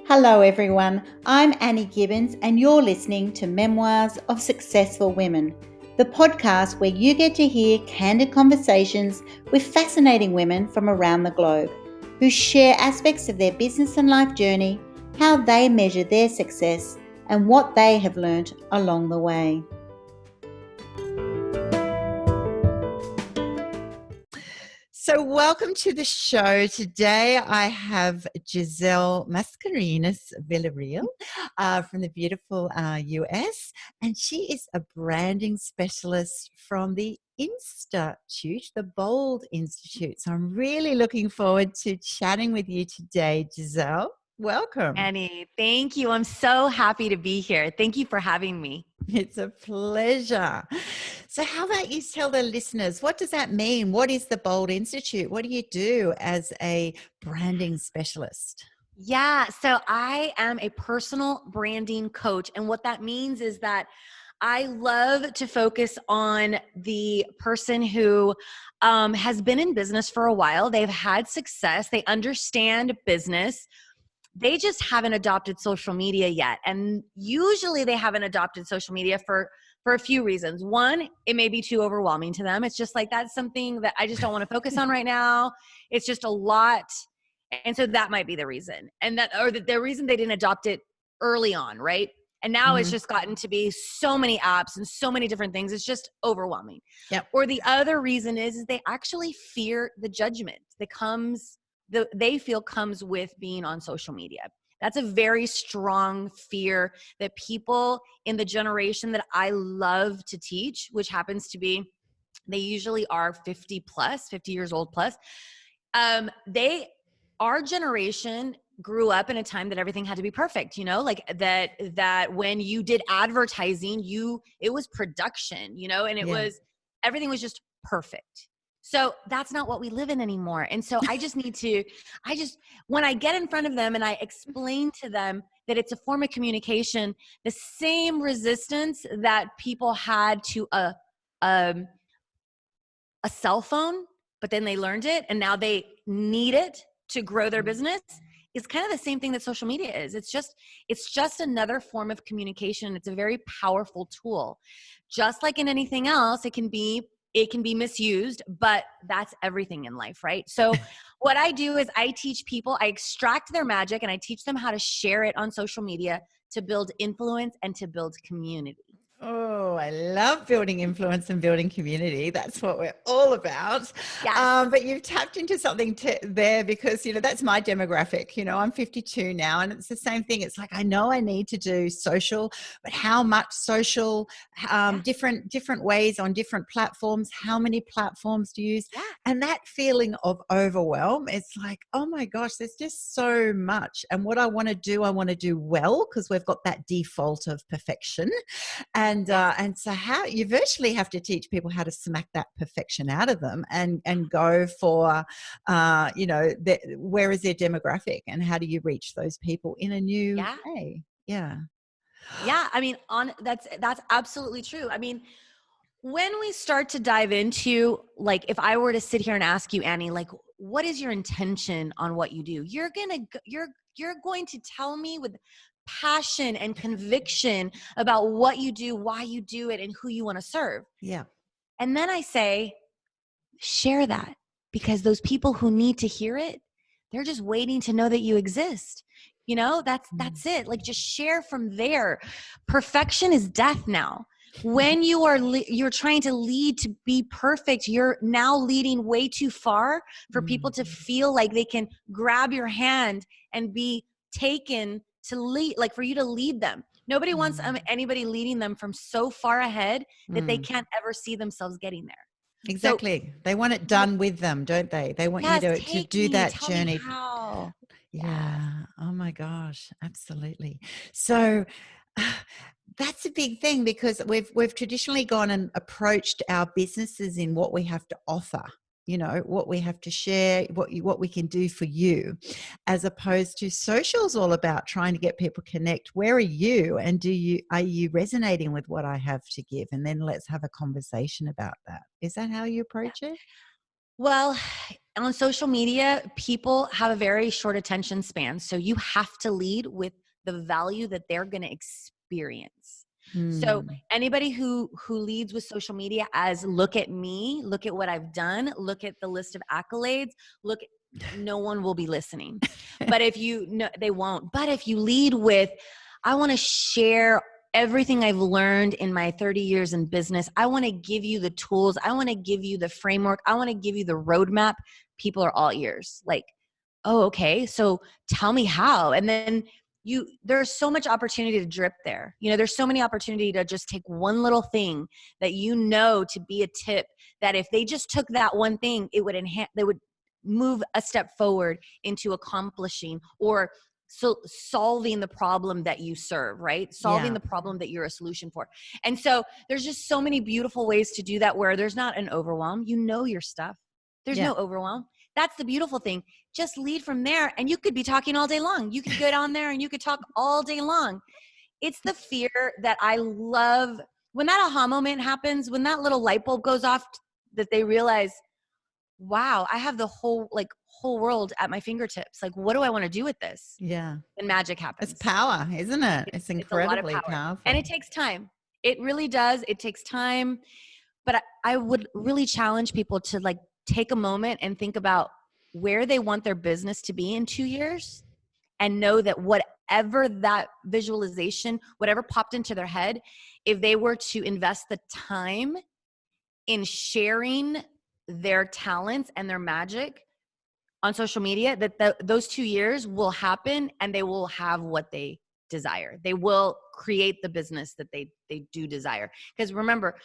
Hello, everyone. I'm Annie Gibbins, and you're listening to Memoirs of Successful Women, the podcast where you get to hear candid conversations with fascinating women from around the globe who share aspects of their business and life journey, how they measure their success, and what they have learnt along the way. So welcome to the show. Today I have Giselle Mascarenhas-Villarreal from the beautiful US, and she is a branding specialist from the Institute, the Bold Institute. So I'm really looking forward to chatting with you today, Giselle. Welcome. Annie, thank you. I'm so happy to be here. Thank you for having me. It's a pleasure. So how about you tell the listeners, what does that mean? What is the Bold Institute? What do you do as a branding specialist? Yeah, so I am a personal branding coach. And what that means is that I love to focus on the person who has been in business for a while. They've had success. They understand business. They just haven't adopted social media yet. And usually they haven't adopted social media for a few reasons. One, it may be too overwhelming to them. It's just like, that's something that I just don't want to focus on right now. It's just a lot. And so that might be the reason. And that, or the reason they didn't adopt it early on, right? And now it's just gotten to be so many apps and so many different things. It's just overwhelming. Yep. Or the other reason is they actually fear the judgment that they feel comes with being on social media. That's a very strong fear that people in the generation that I love to teach, which happens to be, they usually are 50 years old plus. Our generation grew up in a time that everything had to be perfect, like that when you did advertising, it was production, and it was, everything was just perfect. So that's not what we live in anymore. And so when I get in front of them and I explain to them that it's a form of communication, the same resistance that people had to a cell phone, but then they learned it and now they need it to grow their business, is kind of the same thing that social media is. It's just another form of communication. It's a very powerful tool. Just like in anything else, it can be misused, but that's everything in life, right? So what I do is I teach people, I extract their magic and I teach them how to share it on social media to build influence and to build community. Oh, I love building influence and building community. That's what we're all about. Yes. But you've tapped into something there because, that's my demographic. I'm 52 now and it's the same thing. It's like, I know I need to do social, but how much social, different ways on different platforms, how many platforms do you use? Yeah. And that feeling of overwhelm, it's like, oh my gosh, there's just so much. And what I want to do well, because we've got that default of perfection. And so how you virtually have to teach people how to smack that perfection out of them and go for, where is their demographic and how do you reach those people in a new way? Yeah. Yeah. I mean, that's absolutely true. I mean, when we start to dive into, like, if I were to sit here and ask you, Annie, like, what is your intention on what you do? You're going to tell me with passion and conviction about what you do, why you do it, and who you want to serve. Yeah. And then I say, share that, because those people who need to hear it, they're just waiting to know that you exist. That's it. Like, just share from there. Perfection is death now. When you're trying to lead to be perfect, you're now leading way too far for people to feel like they can grab your hand and be taken to lead, like for you to lead them. Nobody wants anybody leading them from so far ahead that they can't ever see themselves getting there. Exactly. So, they want it done with them, don't they? They want you to do that journey. How. Yeah. Oh my gosh. Absolutely. So that's a big thing because we've traditionally gone and approached our businesses in what we have to offer, what we have to share, what we can do for you, as opposed to social's all about trying to get people connect. Where are you? And are you resonating with what I have to give? And then let's have a conversation about that. Is that how you approach it? Well, on social media, people have a very short attention span. So you have to lead with the value that they're going to experience. So Hmm. anybody who leads with social media as look at me, look at what I've done, look at the list of accolades, no one will be listening. But if you no, they won't. But if you lead with, I want to share everything I've learned in my 30 years in business. I want to give you the tools. I want to give you the framework. I want to give you the roadmap. People are all ears. Like, oh, okay. So tell me how. And then there's so much opportunity to drip there. There's so many opportunity to just take one little thing that to be a tip, that if they just took that one thing, it would they would move a step forward into accomplishing or solving the problem that you serve, right? Solving Yeah. the problem that you're a solution for. And so there's just so many beautiful ways to do that where there's not an overwhelm. Your stuff. There's Yeah. no overwhelm. That's the beautiful thing. Just lead from there, and you could be talking all day long. You could get on there and you could talk all day long. It's the fear that I love. When that aha moment happens, when that little light bulb goes off, that they realize, wow, I have the whole world at my fingertips. Like, what do I want to do with this? Yeah. And magic It's happens. power, isn't it? It's It's a lot of incredibly power. powerful. And it takes time. It really does. It takes time. But I would really challenge people to take a moment and think about where they want their business to be in 2 years, and know that whatever that visualization, whatever popped into their head, if they were to invest the time in sharing their talents and their magic on social media, that those 2 years will happen and they will have what they desire. They will create the business that they do desire. Because remember,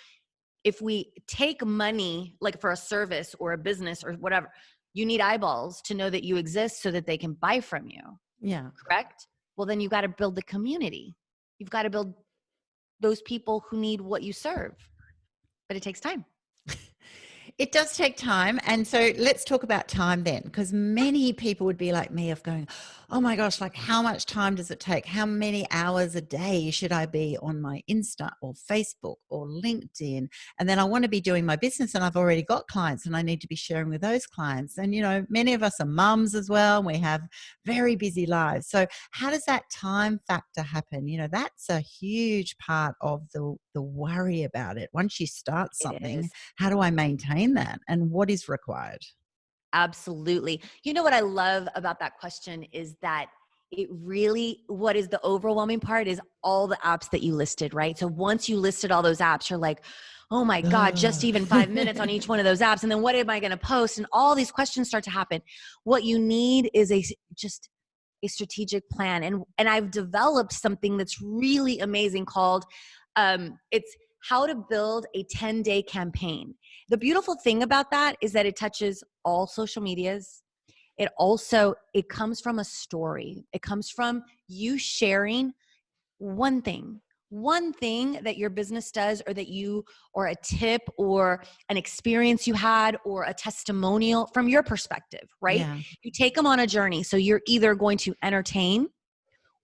if we take money like for a service or a business or whatever, you need eyeballs to know that you exist so that they can buy from you. Yeah. Correct? Well, then you got to build the community. You've got to build those people who need what you serve. But it takes time. It does take time. And so let's talk about time then, because many people would be like me of going, oh my gosh, like how much time does it take? How many hours a day should I be on my Insta or Facebook or LinkedIn? And then I want to be doing my business and I've already got clients and I need to be sharing with those clients. And, many of us are mums as well. And we have very busy lives. So how does that time factor happen? That's a huge part of the worry about it. Once you start It something, is. how do I maintain that and what is required? Absolutely. What I love about that question is that what is the overwhelming part is all the apps that you listed, right? So once you listed all those apps, you're like, oh my God, just even 5 minutes on each one of those apps. And then what am I going to post? And all these questions start to happen. What you need is just a strategic plan. And I've developed something that's really amazing called, it's how to build a 10-day campaign. The beautiful thing about that is that it touches all social medias. It comes from a story. It comes from you sharing one thing that your business does, or a tip or an experience you had or a testimonial from your perspective, right? Yeah. You take them on a journey. So you're either going to entertain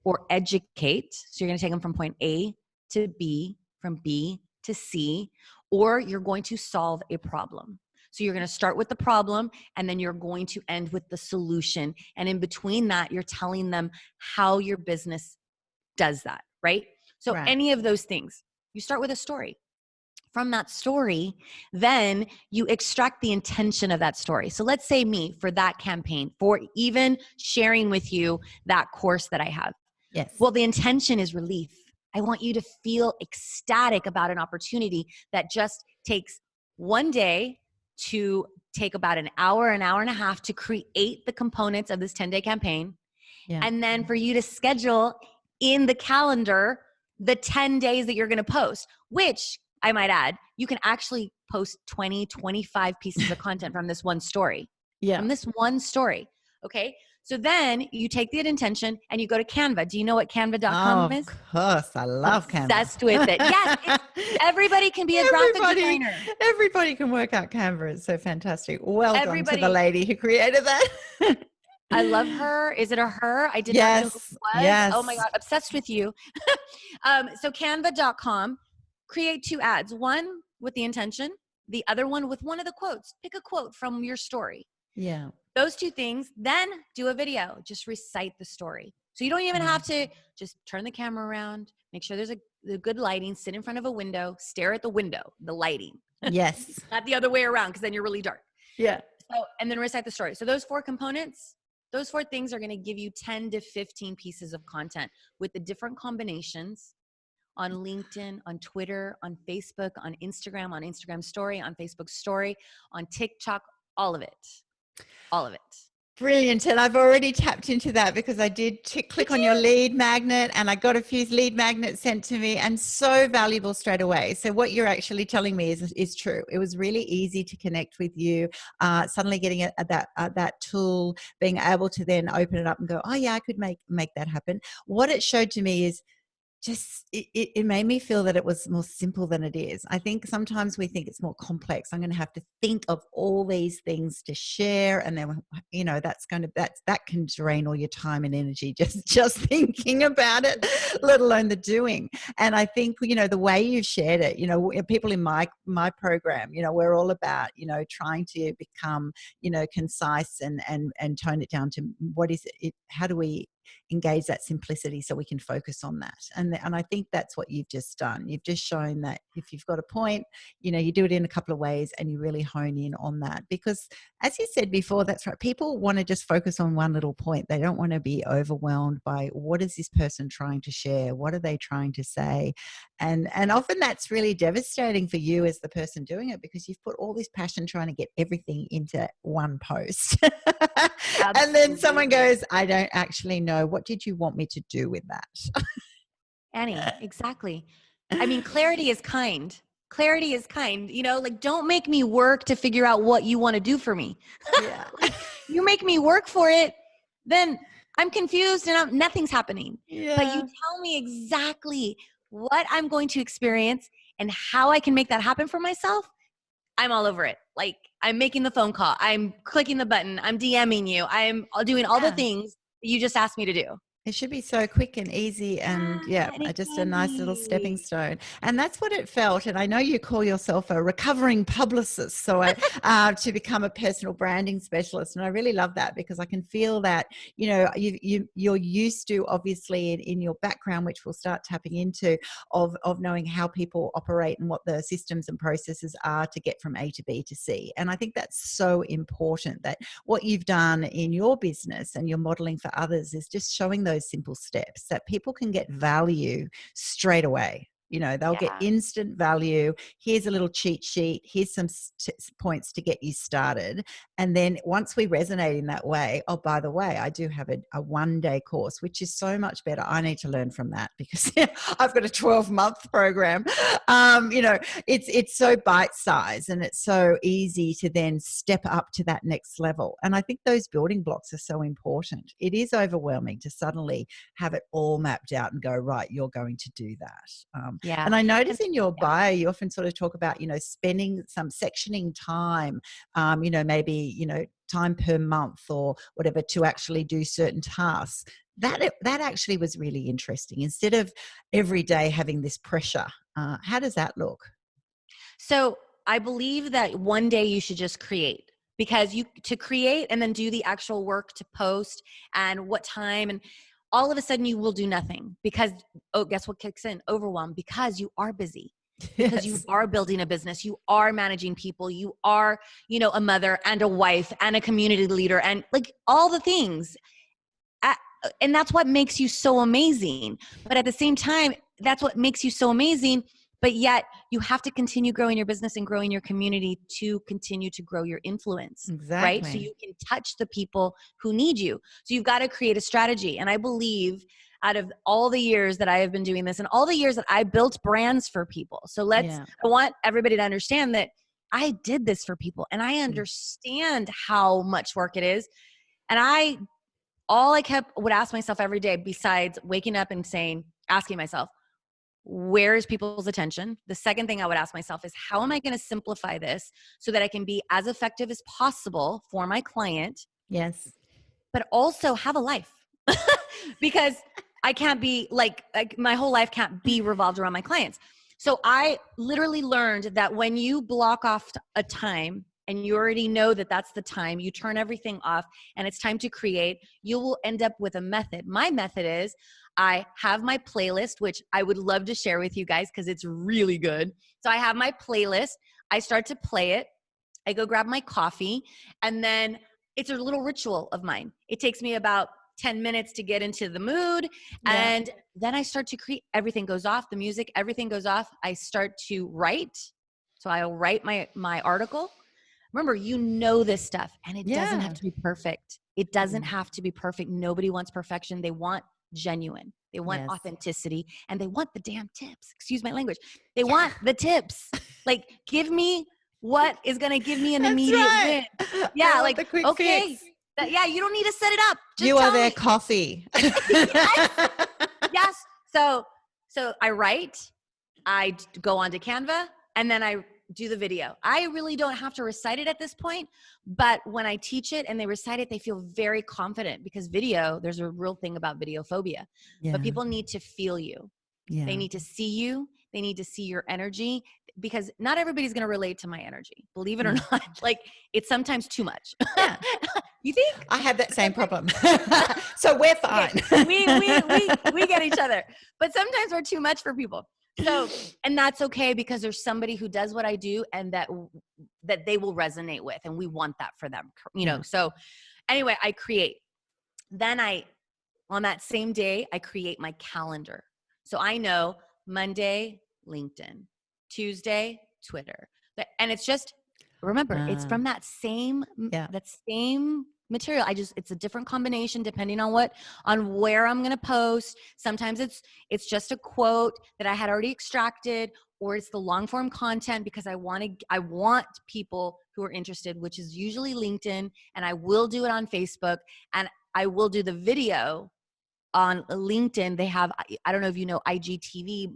or educate. So you're going to take them from point A to B, from B to C, or you're going to solve a problem. So you're going to start with the problem and then you're going to end with the solution. And in between that, you're telling them how your business does that, right? So Right. any of those things, you start with a story. From that story, then you extract the intention of that story. So let's say me, for that campaign, for even sharing with you that course that I have. Yes. Well, the intention is relief. I want you to feel ecstatic about an opportunity that just takes one day to take about an hour and a half to create the components of this 10-day campaign. Yeah. And then for you to schedule in the calendar the 10 days that you're going to post, which I might add, you can actually post 20, 25 pieces of content from this one story. Yeah. From this one story. Okay. So then you take the intention and you go to Canva. Do you know what canva.com is? Of course. I love Canva. Obsessed with it. Yes. Everybody can be a graphic designer. Everybody can work out Canva. It's so fantastic. Well done to the lady who created that. I love her. Is it a her? I did not know who it was. Yes. Oh my God. Obsessed with you. So canva.com, create 2 ads, one with the intention, the other one with one of the quotes. Pick a quote from your story. Yeah. Those two things, then do a video. Just recite the story. So you don't even have to just turn the camera around, make sure there's a good lighting, sit in front of a window, stare at the window, the lighting. Yes. Not the other way around, because then you're really dark. Yeah. So, and then recite the story. So those 4 components, those 4 things are going to give you 10 to 15 pieces of content with the different combinations on LinkedIn, on Twitter, on Facebook, on Instagram story, on Facebook story, on TikTok, all of it. All of it. Brilliant. And I've already tapped into that because I did click on your lead magnet and I got a few lead magnets sent to me, and so valuable straight away. So what you're actually telling me is true. It was really easy to connect with you. Suddenly getting that tool, being able to then open it up and go, oh yeah, I could make that happen. What it showed to me is just it made me feel that it was more simple than it is. I think sometimes we think it's more complex. I'm going to have to think of all these things to share, and then that can drain all your time and energy just thinking about it, let alone the doing. And I think the way you've shared it, people in my program, we're all about trying to become concise and tone it down to what is it, how do we engage that simplicity so we can focus on that. And I think that's what you've just done. You've just shown that if you've got a point, you do it in a couple of ways and you really hone in on that. Because as you said before, that's right. People want to just focus on one little point. They don't want to be overwhelmed by what is this person trying to share? What are they trying to say? And often that's really devastating for you as the person doing it, because you've put all this passion trying to get everything into one post. And then someone goes, I don't actually know. What did you want me to do with that? Annie, exactly. I mean, clarity is kind. Clarity is kind. Don't make me work to figure out what you want to do for me. Yeah. You make me work for it, then I'm confused and nothing's happening. Yeah. But you tell me exactly what I'm going to experience and how I can make that happen for myself. I'm all over it. Like, I'm making the phone call. I'm clicking the button. I'm DMing you. I'm doing all the things that you just asked me to do. It should be so quick and easy, and just a nice little stepping stone. And that's what it felt. And I know you call yourself a recovering publicist, so to become a personal branding specialist. And I really love that, because I can feel that you're used to, obviously in your background, which we'll start tapping into, of knowing how people operate and what the systems and processes are to get from A to B to C. And I think that's so important, that what you've done in your business and you're modeling for others is just showing those simple steps that people can get value straight away. They'll get instant value. Here's a little cheat sheet. Here's some points to get you started. And then once we resonate in that way, oh, by the way, I do have a 1-day course, which is so much better. I need to learn from that, because I've got a 12-month program. It's so bite-sized, and it's so easy to then step up to that next level. And I think those building blocks are so important. It is overwhelming to suddenly have it all mapped out and go, right, you're going to do that. And I notice in your bio, you often sort of talk about, spending some sectioning time, maybe, time per month or whatever, to actually do certain tasks. That actually was really interesting, instead of every day having this pressure. How does that look? So I believe that one day you should just create, because to create and then do the actual work to post and what time, and all of a sudden you will do nothing, because, guess what kicks in? Overwhelm, because you are busy, because you are building a business, you are managing people, you are, a mother and a wife and a community leader, and like all the things. And that's what makes you so amazing. But at the same time, that's what makes you so amazing. But yet you have to continue growing your business and growing your community to continue to grow your influence. Exactly. Right? So you can touch the people who need you. So you've got to create a strategy. And I believe, out of all the years that I have been doing this and all the years that I built brands for people. So I want everybody to understand that I did this for people, and I understand how much work it is. And all I would ask myself every day, besides waking up and asking myself, where is people's attention? The second thing I would ask myself is, how am I going to simplify this so that I can be as effective as possible for my client? Yes. But also have a life, because I can't be like my whole life can't be revolved around my clients. So I literally learned that when you block off a time and you already know that that's the time, you turn everything off and it's time to create, you will end up with a method. My method is I have my playlist, which I would love to share with you guys because it's really good. So I have my playlist. I start to play it. I go grab my coffee, and then it's a little ritual of mine. It takes me about 10 minutes to get into the mood. Yeah. And then I start to create. Everything goes off, the music, everything goes off. I start to write. So I'll write my article. Remember, you know this stuff, and it doesn't have to be perfect. It doesn't have to be perfect. Nobody wants perfection. They want genuine. They want Yes. authenticity, and they want the damn tips. Excuse my language. They want the tips. Like, give me what is going to give me an That's immediate right. win. Yeah, I want like, the quick okay. fix. Yeah, you don't need to set it up. Just You are tell their me. coffee. Yes. Yes. So I write, I go onto Canva, and then I do the video. I really don't have to recite it at this point, but when I teach it and they recite it, they feel very confident, because video, there's a real thing about video phobia, but people need to feel you. They need to see you. They need to see your energy, because not everybody's going to relate to my energy. Believe it or not, like, it's sometimes too much. Yeah. You think? I have that same problem. So we're fine. Okay. We get each other, but sometimes we're too much for people. So, and that's okay, because there's somebody who does what I do and that they will resonate with, and we want that for them, you know? So anyway, I create. Then on that same day, I create my calendar. So I know Monday, LinkedIn, Tuesday, Twitter. And it's just, remember, it's from that same material. It's a different combination depending on where I'm going to post. Sometimes it's just a quote that I had already extracted, or it's the long form content, because I want people who are interested, which is usually LinkedIn, and I will do it on Facebook, and I will do the video on LinkedIn. They have, I don't know if you know IGTV.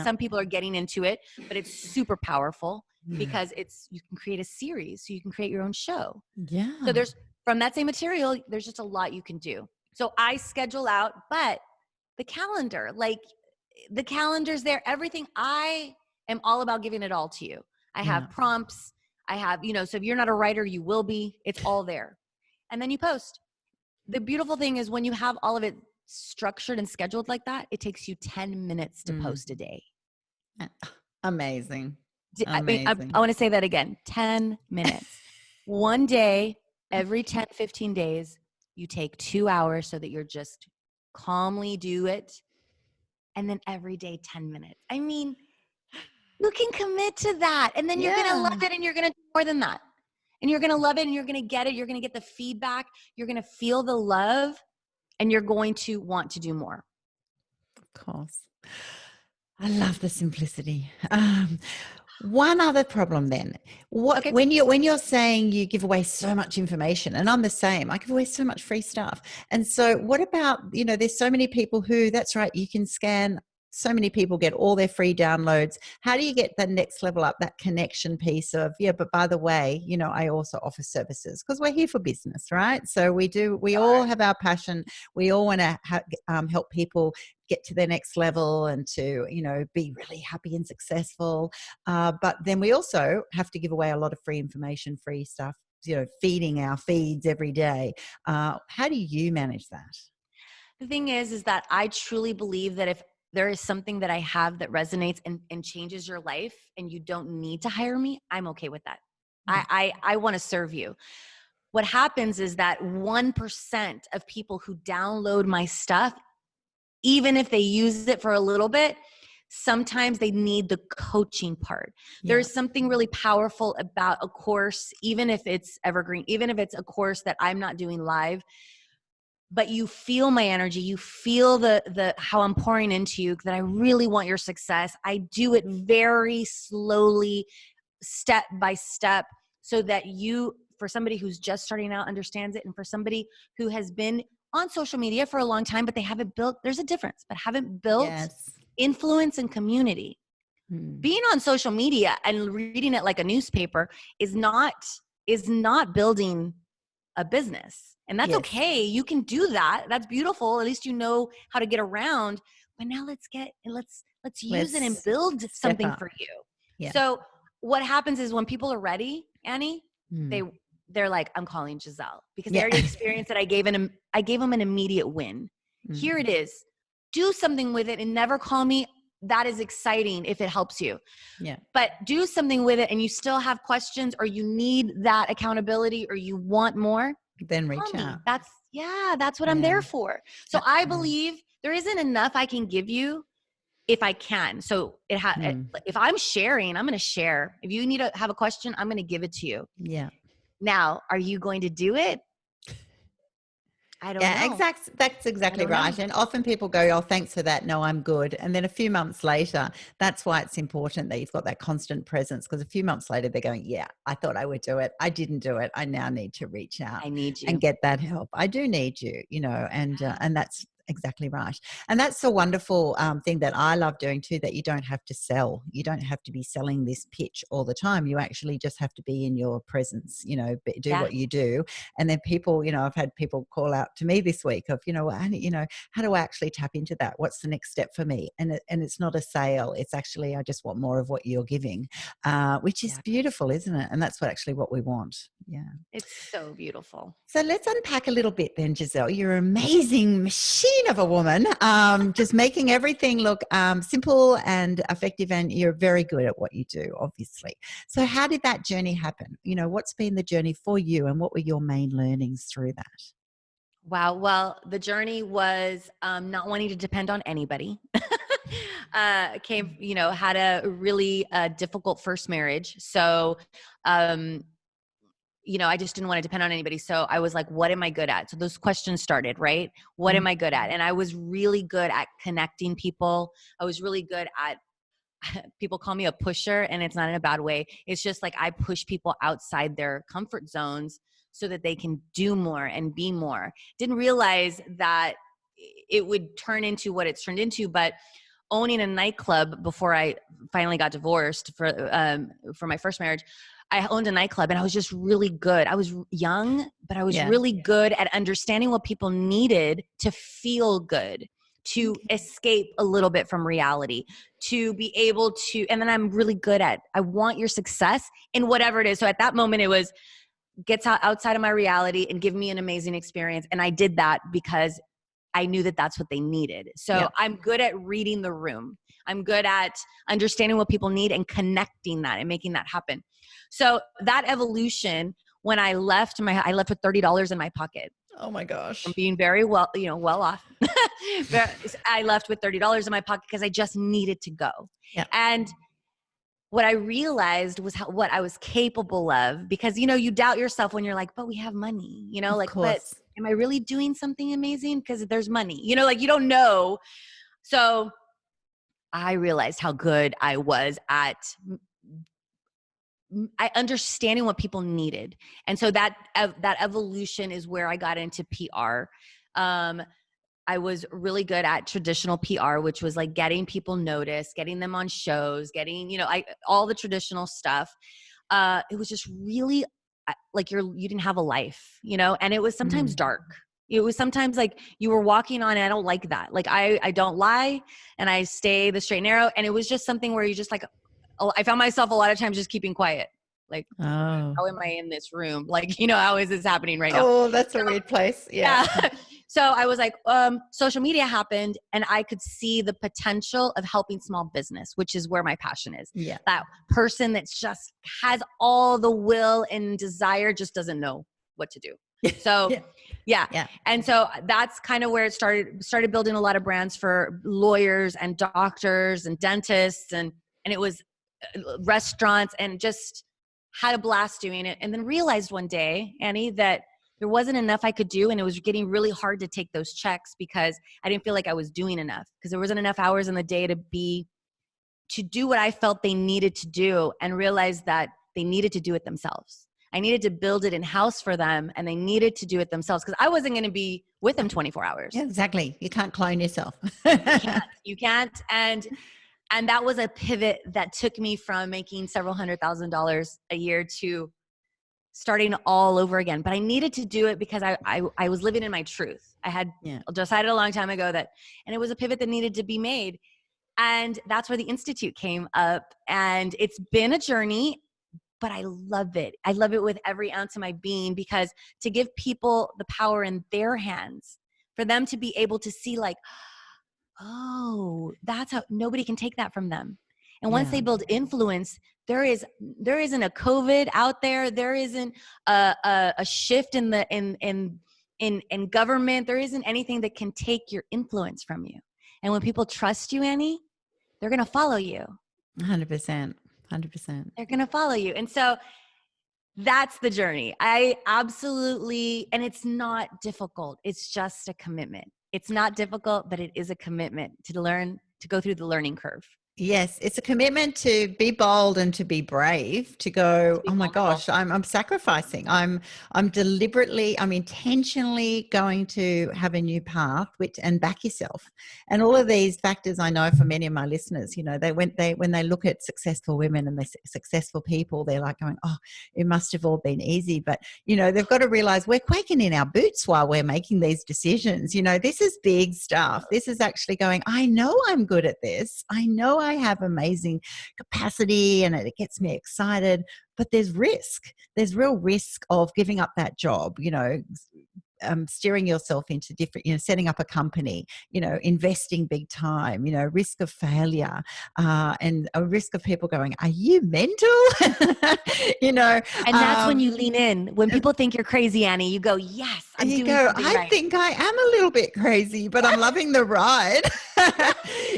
Some people are getting into it, but it's super powerful because you can create a series, so you can create your own show. Yeah. So from that same material, there's just a lot you can do. So I schedule out, but the calendar, like, the calendar's there, everything. I am all about giving it all to you. I have prompts. I have, so if you're not a writer, you will be. It's all there. And then you post. The beautiful thing is, when you have all of it structured and scheduled like that, it takes you 10 minutes to post a day. Amazing. I want to say that again. 10 minutes. One day, every 10, 15 days, you take 2 hours so that you're just calmly do it. And then every day, 10 minutes. I mean, you can commit to that. And then you're going to love it, and you're going to do more than that. And you're going to love it, and you're going to get it. You're going to get the feedback. You're going to feel the love, and you're going to want to do more. Of course. I love the simplicity. One other problem then, when you're saying you give away so much information, and I'm the same, I give away so much free stuff. And so what about, there's so many people who, that's right, you can scan. So many people get all their free downloads. How do you get the next level up, that connection piece of, but by the way, I also offer services, because we're here for business, right? So we all have our passion. We all want to help people get to their next level and to, be really happy and successful. But then we also have to give away a lot of free information, free stuff, feeding our feeds every day. How do you manage that? The thing is that I truly believe that if there is something that I have that resonates and changes your life, and you don't need to hire me, I'm okay with that. I want to serve you. What happens is that 1% of people who download my stuff, even if they use it for a little bit, sometimes they need the coaching part. There's something really powerful about a course, even if it's evergreen, even if it's a course that I'm not doing live, but you feel my energy, you feel the how I'm pouring into you, that I really want your success. I do it very slowly, step by step, so that for somebody who's just starting out, understands it, and for somebody who has been on social media for a long time, but they haven't built, there's a difference, but haven't built influence and community. Being on social media and reading it like a newspaper is not building a business. And that's okay. You can do that. That's beautiful. At least you know how to get around. But now let's use it and build something for you. Yeah. So what happens is, when people are ready, Annie, Mm. they're like, I'm calling Giselle, because they Yeah. already experienced that I gave them an immediate win. Mm. Here it is. Do something with it and never call me. That is exciting if it helps you. Yeah. But do something with it and you still have questions, or you need that accountability, or you want more, Then call reach me. out. That's what I'm Yeah. there for. So I Yeah. believe there isn't enough I can give you if I can. So Mm. if I'm sharing, I'm going to share. If you need to have a question, I'm going to give it to you. Yeah. Now, are you going to do it? I don't Yeah, know. that's I exactly don't know. right. And often people go, oh, thanks for that. No, I'm good. And then a few months later, that's why it's important that you've got that constant presence, because a few months later, they're going, yeah, I thought I would do it. I didn't do it. I now need to reach out I need and you. get that help. I do need you, and that's exactly right. And that's a wonderful thing that I love doing too, that you don't have to sell. You don't have to be selling this pitch all the time. You actually just have to be in your presence, do Yeah. what you do. And then people, I've had people call out to me this week of, how do I actually tap into that? What's the next step for me? And it's not a sale. It's actually, I just want more of what you're giving, which is Yeah. beautiful, isn't it? And that's what we want. Yeah. It's so beautiful. So let's unpack a little bit then, Giselle. You're an amazing machine of a woman, just making everything look simple and effective, and you're very good at what you do, obviously. So how did that journey happen? What's been the journey for you, and what were your main learnings through that? Wow. Well, the journey was not wanting to depend on anybody. Had a really difficult first marriage. So, I just didn't want to depend on anybody. So I was like, what am I good at? So those questions started, right? What am I good at? And I was really good at connecting people. I was really good at people call me a pusher, and it's not in a bad way. It's just like I push people outside their comfort zones so that they can do more and be more. Didn't realize that it would turn into what it's turned into, but owning a nightclub before I finally got divorced for my first marriage, I owned a nightclub, and I was just really good. I was young, but I was Yeah. really good at understanding what people needed to feel good, to escape a little bit from reality, to be able to, and then I'm really good at, I want your success in whatever it is. So at that moment, it was gets outside of my reality and give me an amazing experience. And I did that because I knew that that's what they needed. So Yeah. I'm good at reading the room. I'm good at understanding what people need and connecting that and making that happen. So that evolution, when I left with $30 in my pocket. Oh my gosh. From being very well off. I left with $30 in my pocket because I just needed to go. Yeah. And what I realized was what I was capable of, because, you doubt yourself when you're like, but we have money, but am I really doing something amazing? Because there's money, you don't know. So I realized how good I was at understanding what people needed. And so that evolution is where I got into PR. I was really good at traditional PR, which was like getting people noticed, getting them on shows, getting, all the traditional stuff. It was just really like you didn't have a life, and it was sometimes dark. It was sometimes like you were walking on, and I don't like that. Like I don't lie, and I stay the straight and narrow. And it was just something where you just like, I found myself a lot of times just keeping quiet. Like, how am I in this room? Like, how is this happening right now? Oh, that's a weird place. Yeah. So I was like, social media happened, and I could see the potential of helping small business, which is where my passion is. Yeah. That person that just has all the will and desire, just doesn't know what to do. So yeah. And so that's kind of where it started building a lot of brands for lawyers and doctors and dentists. And it was restaurants, and just had a blast doing it. And then realized one day, Annie, that there wasn't enough I could do. And it was getting really hard to take those checks because I didn't feel like I was doing enough, because there wasn't enough hours in the day to do what I felt they needed to do, and realized that they needed to do it themselves. I needed to build it in-house for them, and they needed to do it themselves, because I wasn't going to be with them 24 hours. Yeah, exactly. You can't clone yourself. You can't. And that was a pivot that took me from making several $100,000 a year to starting all over again. But I needed to do it because I was living in my truth. I had decided a long time ago and it was a pivot that needed to be made. And that's where the Institute came up. And it's been a journey. but I love it. I love it with every ounce of my being, because to give people the power in their hands, for them to be able to see like, oh, that's how nobody can take that from them. And once Yeah. they build influence, there isn't a COVID out there. There isn't a shift in the in government. There isn't anything that can take your influence from you. And when people trust you, Annie, they're gonna follow you. 100%. 100%. They're gonna follow you. And so that's the journey. I absolutely, and it's not difficult. It's just a commitment. It's not difficult, but it is a commitment to learn, to go through the learning curve. Yes, it's a commitment to be bold and to be brave, to To go, be oh my vulnerable. gosh, I'm sacrificing. I'm deliberately, I'm intentionally going to have a new path, which, and back yourself. And all of these factors, I know for many of my listeners, you know, when they look at successful women and successful people, they're like going, oh, it must have all been easy. But, you know, they've got to realize we're quaking in our boots while we're making these decisions. You know, this is big stuff. This is actually going, I know I'm good at this. I know I have amazing capacity and it gets me excited, but there's risk. There's real risk of giving up that job, you know, steering yourself into different, you know, setting up a company, you know, investing big time, you know, risk of failure, and a risk of people going, are you mental? You know, And that's when you lean in. When people think you're crazy, Annie, you go, yes, I'm you doing go, something I right. think I am a little bit crazy, but I'm loving the ride.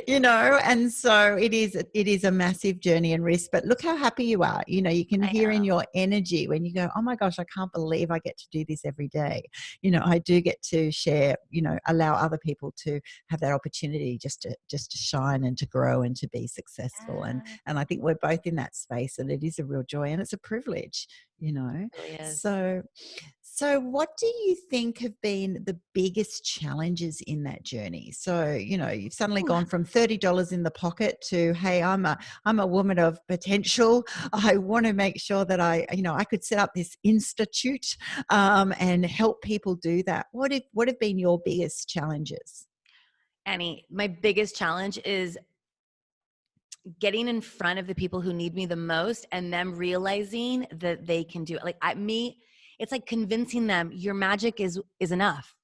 You know, and so it is a massive journey and risk, but look how happy you are. You know, you can I hear in am. your energy when you go, oh my gosh, I can't believe I get to do this every day. You know, I do get to share, you know, allow other people to have that opportunity just to shine and to grow and to be successful. Yeah, And I think we're both in that space, and it is a real joy and it's a privilege, you know. it really is. So what do you think have been the biggest challenges in that journey? So, you know, you've suddenly Ooh. gone from $30 in the pocket to, hey, I'm a woman of potential. I want to make sure that you know, I could set up this institute, and help people do that. What have been your biggest challenges? Annie, my biggest challenge is getting in front of the people who need me the most and them realizing that they can do it. Like it's like convincing them your magic is enough.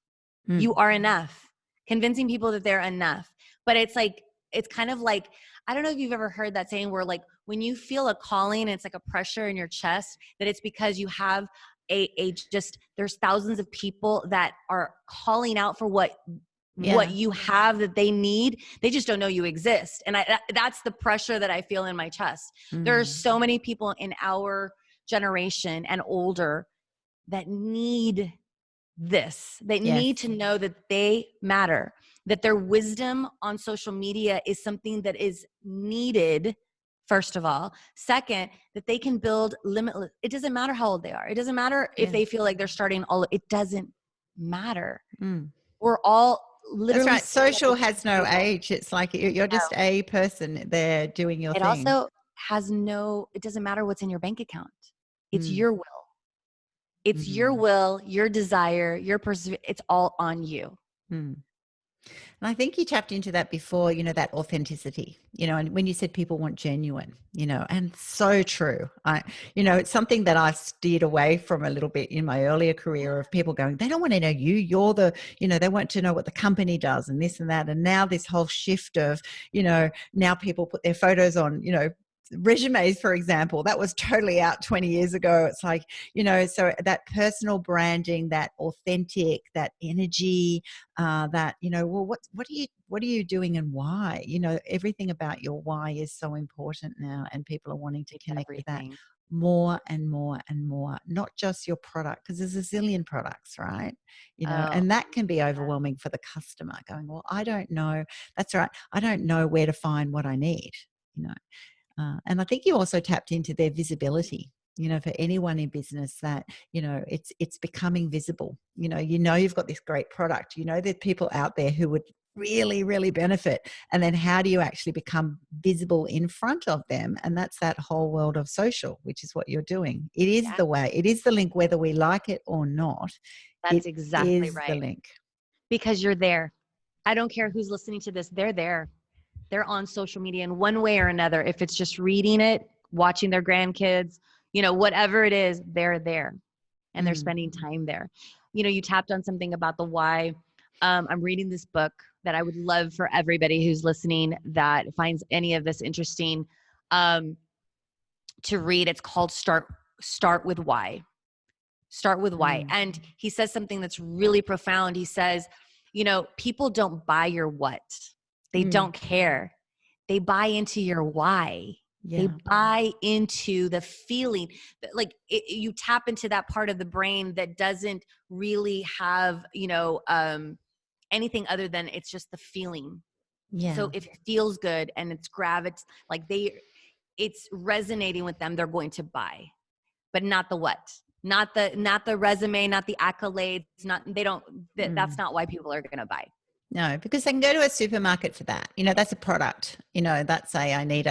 Mm, You are enough. Convincing people that they're enough. But it's like, it's kind of like, I don't know if you've ever heard that saying where like when you feel a calling and it's like a pressure in your chest, that it's because you have a just, there's thousands of people that are calling out for what yeah. you have that they need. They just don't know you exist. And that's the pressure that I feel in my chest. There are Mm, so many people in our generation and older that need this. They yes. need to know that they matter, that their wisdom on social media is something that is needed. First of all, second, that they can build limitless. It doesn't matter how old they are. It doesn't matter if Yeah. they feel like they're starting all. It doesn't matter. Mm. We're all That's literally right. sitting at Social the has no same table. age. It's like you're just a person there doing your It thing. also has no, it doesn't matter what's in your bank account. It's Mm, your will. It's your mm, will, your desire, your it's all on you. mm. And I think you tapped into that before, you know, that authenticity, you know, and when you said people want genuine, you know, and so true. You know, it's something that I've steered away from a little bit in my earlier career of people going, they don't want to know you. You're the, you know, they want to know what the company does and this and that. And now this whole shift of, you know, now people put their photos on, you know, resumes, for example, that was totally out 20 years ago. It's like, you know, so that personal branding, that authentic, that energy, that, you know, well, what are you doing and why? You know, everything about your why is so important now, and people are wanting to It's connect with that everything. more and more and more, not just your product, because there's a zillion products, right? You know, Oh, and that can be overwhelming for the customer going, well, I don't know. That's right. I don't know where to find what I need, you know. And I think you also tapped into their visibility. You know, for anyone in business that, you know, it's becoming visible. You know you've got this great product. You know, there's people out there who would really, really benefit. And then how do you actually become visible in front of them? And that's that whole world of social, which is what you're doing. It is yeah, the way. It is the link, whether we like it or not. It that's exactly is the right. link. Because you're there. I don't care who's listening to this. They're there. They're on social media in one way or another. If it's just reading it, watching their grandkids, whatever it is, they're there and they're Mm. spending time there. You tapped on something about the why. I'm reading this book that I would love for everybody who's listening that finds any of this interesting um, to read. It's called Start with Why. Start with why. Mm. And he says something that's really profound. He says, people don't buy your what. They Mm. don't care. They buy into your why. They Yeah. buy into the feeling that, like, you tap into that part of the brain that doesn't really have, anything other than it's just the feeling. Yeah. So if it feels good and like it's resonating with them, they're going to buy, but not the what, not the resume, not the accolades, not, they don't, that's Mm. not why people are going to buy. No, because they can go to a supermarket for that. That's a product. That's I need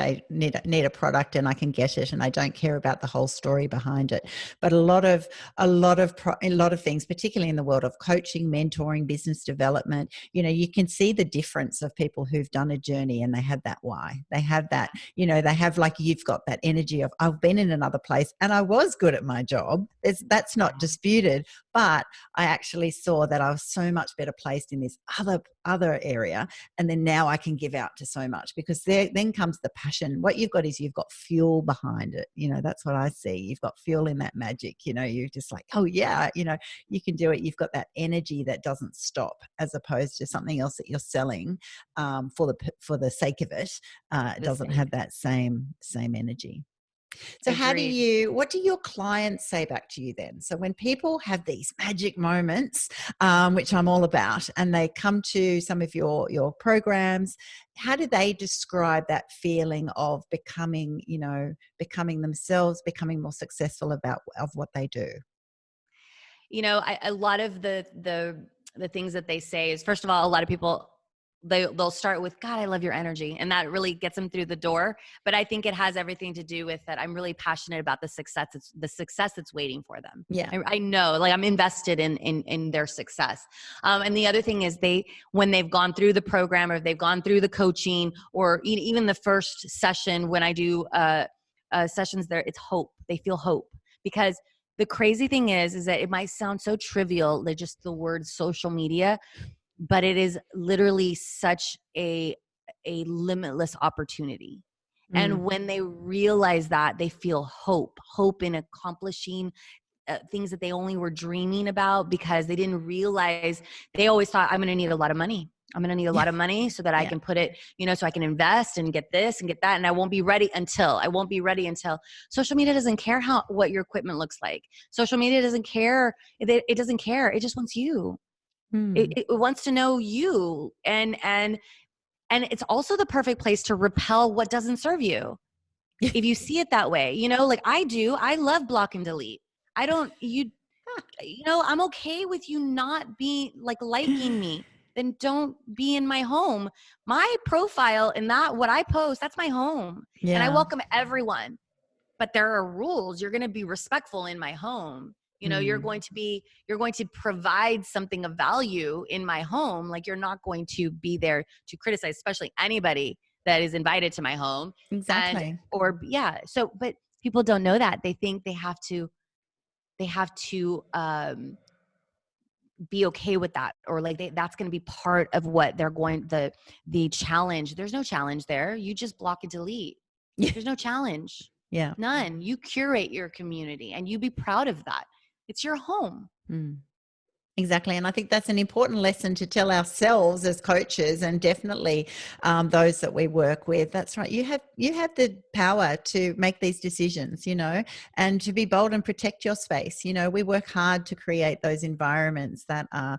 a product and I can get it, and I don't care about the whole story behind it. But a lot of things, particularly in the world of coaching, mentoring, business development, you can see the difference of people who've done a journey and they have that why. They have that, they have, like, you've got that energy of, I've been in another place and I was good at my job. That's not disputed, but I actually saw that I was so much better placed in this other area, and then now I can give out to so much, because then comes the passion. What you've got is you've got fuel behind it. That's what I see. You've got fuel in that magic. You're just like, oh yeah, you can do it. You've got that energy that doesn't stop, as opposed to something else that you're selling for the sake of it. It The doesn't sake. have that same energy. So Agreed. what do your clients say back to you then? So when people have these magic moments, which I'm all about, and they come to some of your programs, how do they describe that feeling of becoming themselves, becoming more successful of what they do? A lot of the things that they say is, first of all, a lot of people, they'll start with, God, I love your energy. And that really gets them through the door. But I think it has everything to do with that I'm really passionate about the success that's waiting for them. Yeah. I know, like, I'm invested in their success. And the other thing is, when they've gone through the program, or they've gone through the coaching, or even the first session, when I do sessions there, it's hope. They feel hope, because the crazy thing is that it might sound so trivial, like just the word social media, but it is literally such a limitless opportunity. Mm. And when they realize that, they feel hope in accomplishing things that they only were dreaming about, because they didn't realize, they always thought, I'm going to need a lot of money. I'm going to need a lot of money so that I Yeah. can put it, so I can invest and get this and get that. And I won't be ready until social media doesn't care what your equipment looks like. Social media doesn't care. It doesn't care. It just wants you. Mm. It wants to know you. And it's also the perfect place to repel what doesn't serve you. If you see it that way, like I do, I love block and delete. I don't, I'm okay with you not being like liking me. Then don't be in my home. My profile and what I post, that's my home. And I Yeah. welcome everyone. But there are rules. You're going to be respectful in my home. You're Mm. going to provide something of value in my home. Like, you're not going to be there to criticize, especially anybody that is invited to my home. Exactly. So, but people don't know that. They think they have to be okay with that, or like that's going to be part of what they're going, the challenge. There's no challenge there. You just block and delete. There's no challenge. Yeah. None. You curate your community and you be proud of that. It's your home. Mm. Exactly. And I think that's an important lesson to tell ourselves as coaches, and definitely those that we work with. That's right. You have the power to make these decisions, and to be bold and protect your space. We work hard to create those environments that are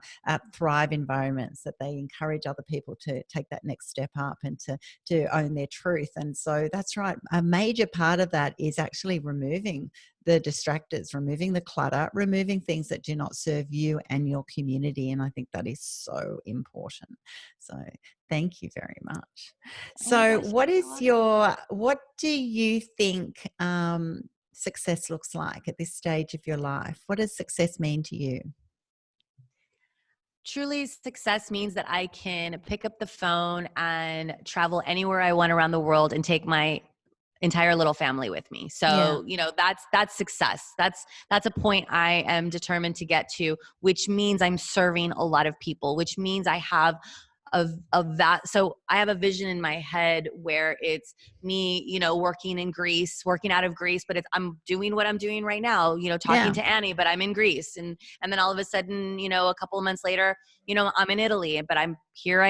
thrive environments, that they encourage other people to take that next step up and to own their truth. And so that's right. A major part of that is actually removing the distractors, removing the clutter, removing things that do not serve you and your community. And I think that is so important. So thank you very much. Oh my So gosh. what do you think success looks like at this stage of your life? What does success mean to you? Truly, success means that I can pick up the phone and travel anywhere I want around the world and take my entire little family with me. Yeah. So, that's success. That's a point I am determined to get to, which means I'm serving a lot of people, which means I have of that. So I have a vision in my head where it's me, working in Greece, working out of Greece, but I'm doing what I'm doing right now, talking Yeah. to Annie, but I'm in Greece. And then all of a sudden, a couple of months later, I'm in Italy, but I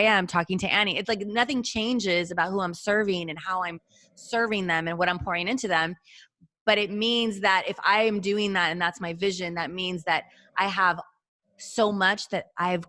am talking to Annie. It's like nothing changes about who I'm serving and how I'm serving them and what I'm pouring into them. But it means that if I am doing that and that's my vision, that means that I have so much that I'm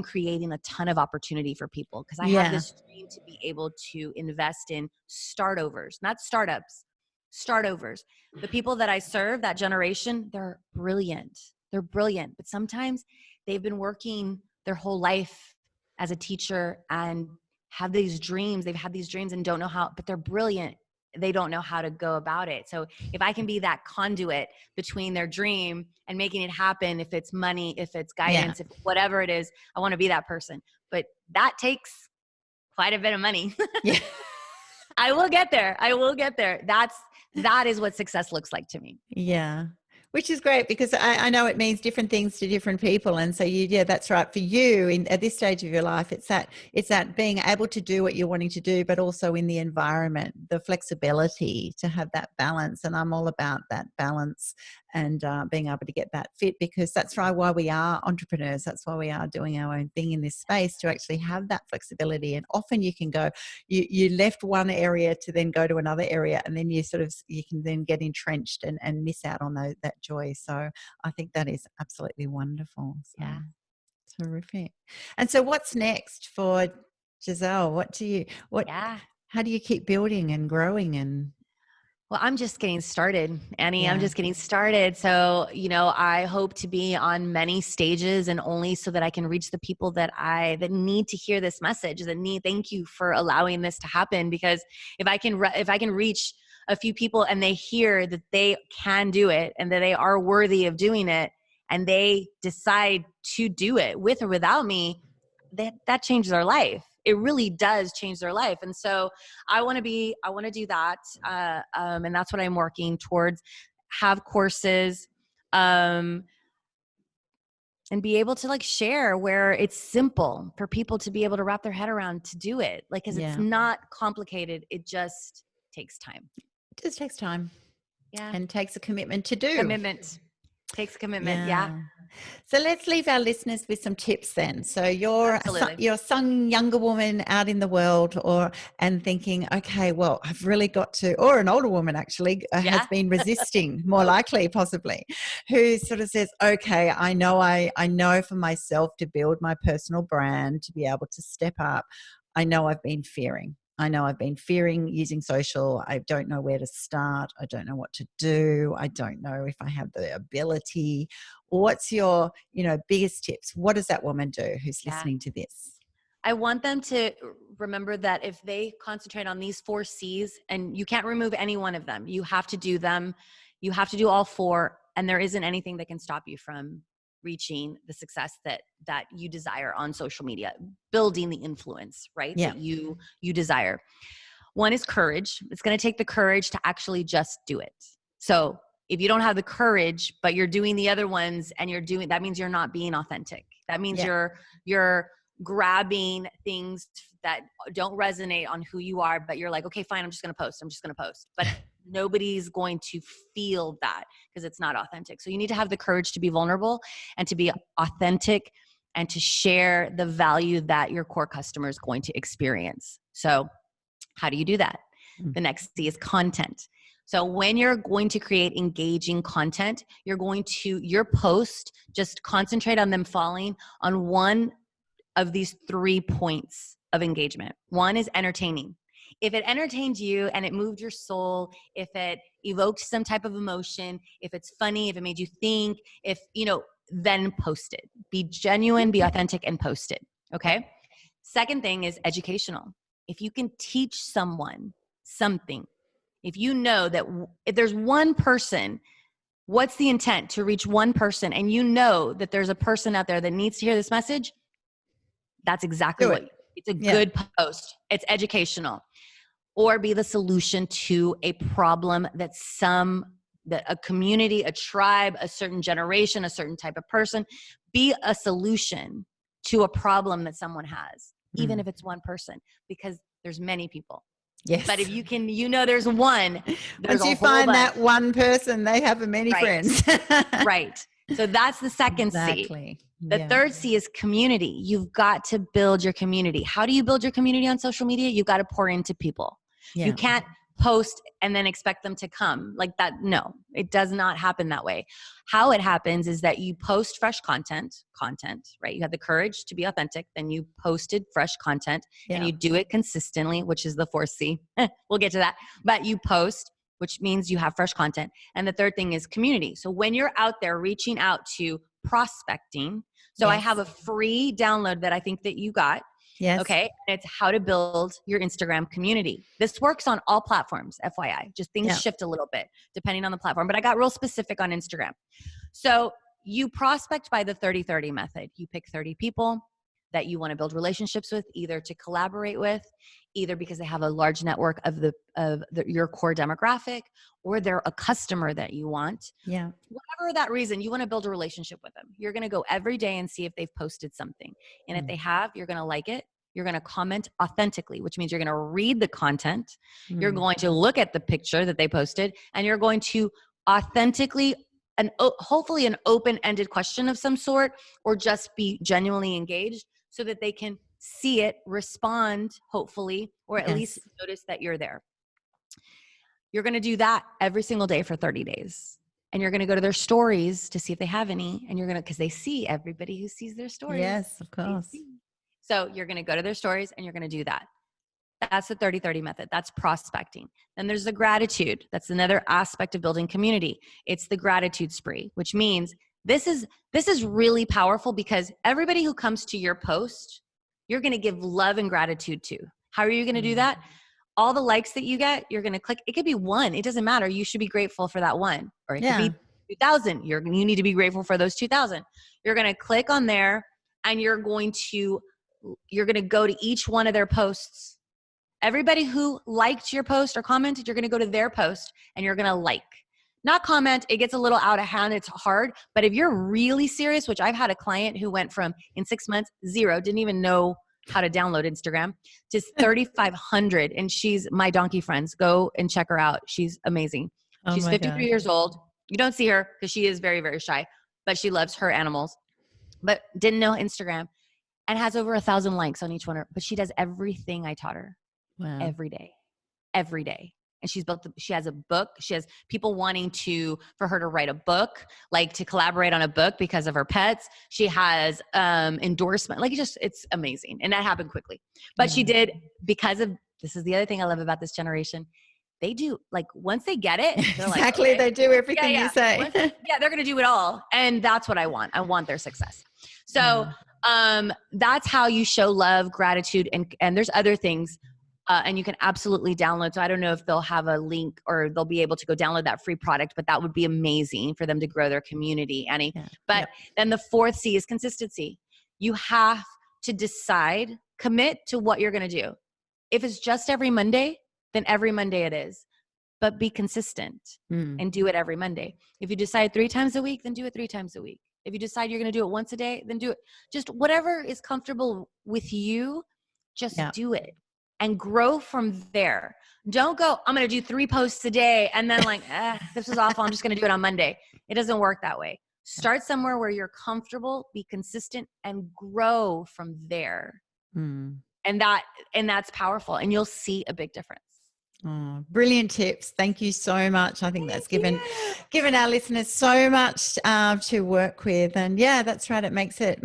creating a ton of opportunity for people, because I have Yeah. this dream to be able to invest in startovers, not startups, startovers. The people that I serve, that generation, they're brilliant. They're brilliant, but sometimes they've been working their whole life as a teacher and have these dreams. They've had these dreams and don't know how, but they're brilliant. They don't know how to go about it. So if I can be that conduit between their dream and making it happen, if it's money, if it's Yeah. guidance, if whatever it is, I want to be that person. But that takes quite a bit of money. Yeah. I will get there. I will get there. That is what success looks like to me. Yeah. Which is great, because I know it means different things to different people. And so yeah, that's right. For you at this stage of your life, it's that being able to do what you're wanting to do, but also in the environment, the flexibility to have that balance. And I'm all about that balance and being able to get that fit, because that's why we are entrepreneurs. That's why we are doing our own thing in this space, to actually have that flexibility. And often you can go, you left one area to then go to another area, and then you can then get entrenched and miss out on that joy. So I think that is absolutely wonderful. So, Yeah. terrific. And so what's next for Giselle? Yeah. How do you keep building and growing? And Well, I'm just getting started, Annie. I'm yeah, just getting started. So, I hope to be on many stages, and only so that I can reach the people that need to hear this message, thank you for allowing this to happen. Because if I can reach a few people and they hear that they can do it and that they are worthy of doing it, and they decide to do it with or without me, that changes their life. It really does change their life. And so I want to do that. And that's what I'm working towards. Have courses, and be able to share where it's simple for people to be able to wrap their head around to do it. Cause it's yeah, not complicated. It just takes time. it just takes time Yeah. and takes a commitment to do. Commitment. Takes commitment. Yeah. Yeah. So let's leave our listeners with some tips then. So you're Absolutely. some younger woman out in the world, and thinking, okay, well, I've really got to, or an older woman actually has Yeah. been resisting, more likely, possibly, who sort of says, okay, I know for myself, to build my personal brand, to be able to step up, I know I've been fearing. Using social. I don't know where to start. I don't know what to do. I don't know if I have the ability. What's your, biggest tips? What does that woman do who's Yeah. listening to this? I want them to remember that if they concentrate on these 4 C's, and you can't remove any one of them, you have to do them. You have to do all 4, and there isn't anything that can stop you from reaching the success that you desire on social media, building the influence, right? Yeah. That you desire. One is courage. It's going to take the courage to actually just do it. So if you don't have the courage, but you're doing the other ones and that means you're not being authentic. That means you're grabbing things that don't resonate on who you are, but you're like, okay, fine, I'm just going to post. But nobody's going to feel that, because it's not authentic. So you need to have the courage to be vulnerable and to be authentic and to share the value that your core customer is going to experience. So how do you do that? The next C is content. So when you're going to create engaging content, your post, just concentrate on them falling on one of these 3 points of engagement. One is entertaining. If it entertained you and it moved your soul, if it evoked some type of emotion, if it's funny, if it made you think, then post it. Be genuine, be authentic, and post it. Okay? Second thing is educational. If you can teach someone something, if you know that if there's one person, what's the intent? To reach one person, and you know that there's a person out there that needs to hear this message, that's exactly Do it. it's a good post. It's educational. or be the solution to a problem that a community, a tribe, a certain generation, a certain type of person, be a solution to a problem that someone has, even if it's one person, because there's many people. Yes. But if you can, there's one, there's once you a whole find bunch. that one person, they have many friends. Right. So that's the second exactly. C. The third C is community. You've got to build your community. How do you build your community on social media? You've got to pour into people. Yeah. You can't post and then expect them to come like that. No, it does not happen that way. How it happens is that you post fresh content, right? You have the courage to be authentic. Then you posted fresh content and you do it consistently, which is the fourth C. We'll get to that. But you post, which means you have fresh content. And the third thing is community. So when you're out there reaching out to prospecting, so I have a free download that I think that you got. Yes. Okay. And it's how to build your Instagram community. This works on all platforms, FYI. Just things shift a little bit depending on the platform. But I got real specific on Instagram. So you prospect by the 30-30 method. You pick 30 people that you want to build relationships with, either to collaborate with, either because they have a large network of your core demographic, or they're a customer that you want. Yeah. Whatever that reason, you want to build a relationship with them. You're going to go every day and see if they've posted something. And if they have, you're going to like it. You're going to comment authentically, which means you're going to read the content. You're going to look at the picture that they posted, and you're going to authentically and hopefully an open-ended question of some sort, or just be genuinely engaged so that they can see it, respond, hopefully, or at least notice that you're there. You're going to do that every single day for 30 days. And you're going to go to their stories to see if they have any. And you're going to, because they see everybody who sees their stories. Yes, of course. So you're going to go to their stories and you're going to do that. That's the 30-30 method. That's prospecting. Then there's the gratitude. That's another aspect of building community. It's the gratitude spree, which means this is really powerful, because everybody who comes to your post, you're going to give love and gratitude to. How are you going to do that? All the likes that you get, you're going to click. It could be one. It doesn't matter. You should be grateful for that one. Or it could be 2,000. You need to be grateful for those 2,000. You're going to click on there, and you're going to go to each one of their posts. Everybody who liked your post or commented, you're going to go to their post and you're going to like. Not comment. It gets a little out of hand. It's hard. But if you're really serious, which I've had a client who went from, in 6 months, 0, didn't even know how to download Instagram, to 3,500. And she's my donkey friends. Go and check her out. She's amazing. She's 53 years old. You don't see her because she is very, very shy, but she loves her animals, but didn't know Instagram, and has over 1,000 likes on each one. But she does everything I taught her. Wow. Every day. And she has a book. She has people wanting for her to write a book, like to collaborate on a book because of her pets. She has endorsement, it's amazing. And that happened quickly, but she did, because of, this is the other thing I love about this generation. They do, like, once they get it, they're exactly. Like, okay. They do everything you say. They're going to do it all. And that's what I want. I want their success. So that's how you show love, gratitude. And there's other things. And you can absolutely download. So I don't know if they'll have a link or they'll be able to go download that free product, but that would be amazing for them to grow their community, Annie. Yeah. But then the fourth C is consistency. You have to decide, commit to what you're going to do. If it's just every Monday, then every Monday it is. But be consistent and do it every Monday. If you decide 3 times a week, then do it 3 times a week. If you decide you're going to do it once a day, then do it. Just whatever is comfortable with you, just do it. And grow from there. Don't go, I'm going to do 3 posts a day and then this is awful, I'm just going to do it on Monday. It doesn't work that way. Start somewhere where you're comfortable, be consistent, and grow from there. And that's powerful, and you'll see a big difference. Oh, brilliant tips. Thank you so much. I think that's given our listeners so much to work with. And that's right. It makes it,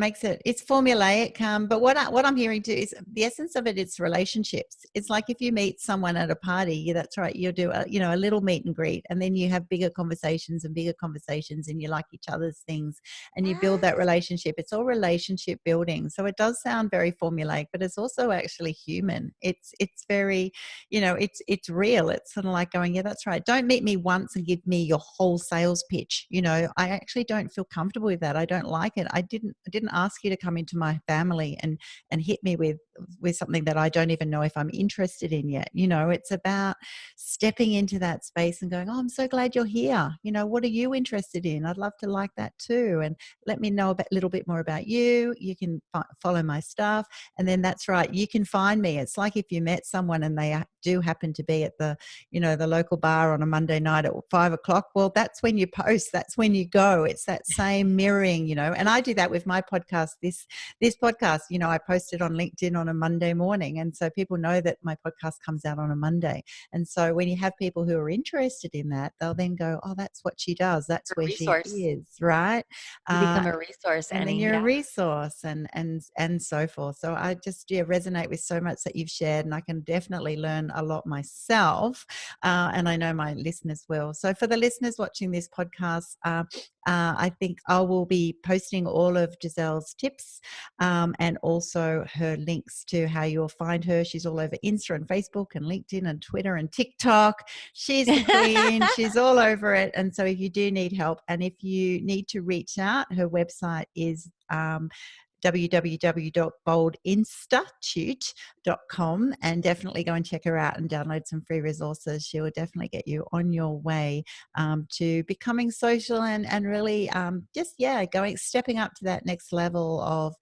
it's formulaic. But what I'm hearing too is the essence of it is relationships. It's like if you meet someone at a party, that's right. You'll do a little meet and greet, and then you have bigger conversations, and you like each other's things, and you build that relationship. It's all relationship building. So it does sound very formulaic, but it's also actually human. It's very, it's real. It's sort of like going, that's right. Don't meet me once and give me your whole sales pitch. I actually don't feel comfortable with that. I don't like it. I didn't ask you to come into my family and hit me with with something that I don't even know if I'm interested in yet. It's about stepping into that space and going, oh, I'm so glad you're here. What are you interested in? I'd love to like that too. And let me know a little bit more about you. You can follow my stuff. And then that's right. You can find me. It's like if you met someone and they do happen to be at the local bar on a Monday night at 5:00. Well, that's when you post. That's when you go. It's that same mirroring, and I do that with my podcast. This podcast, I posted on LinkedIn on a Monday morning. And so people know that my podcast comes out on a Monday. And so when you have people who are interested in that, they'll then go, oh, that's what she does. That's where she is, right? You become a resource, and then you're a resource and so forth. So I just resonate with so much that you've shared, and I can definitely learn a lot myself, and I know my listeners will. So for the listeners watching this podcast, I think I will be posting all of Giselle's tips and also her links to how you'll find her. She's all over Insta and Facebook and LinkedIn and Twitter and TikTok. She's the queen. She's all over it. And so if you do need help, and if you need to reach out, her website is www.boldinstitute.com, and definitely go and check her out and download some free resources. She will definitely get you on your way to becoming social and really stepping up to that next level of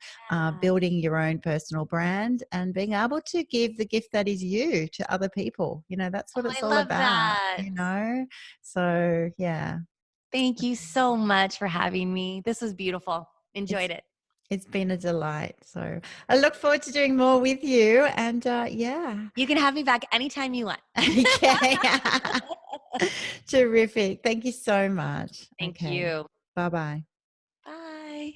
building your own personal brand and being able to give the gift that is you to other people. That's what it's all about, So, yeah. Thank you so much for having me. This was beautiful. Enjoyed it. It's been a delight. So I look forward to doing more with you. And you can have me back anytime you want. Okay. Terrific. Thank you so much. Thank you. Bye-bye. Bye.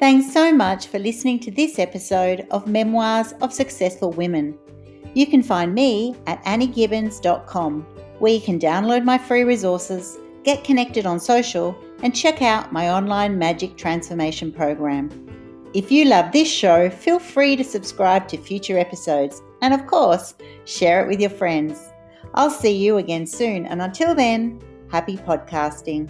Thanks so much for listening to this episode of Memoirs of Successful Women. You can find me at anniegibbins.com, where you can download my free resources, get connected on social, and check out my online magic transformation program. If you love this show, feel free to subscribe to future episodes and, of course, share it with your friends. I'll see you again soon, and until then, happy podcasting.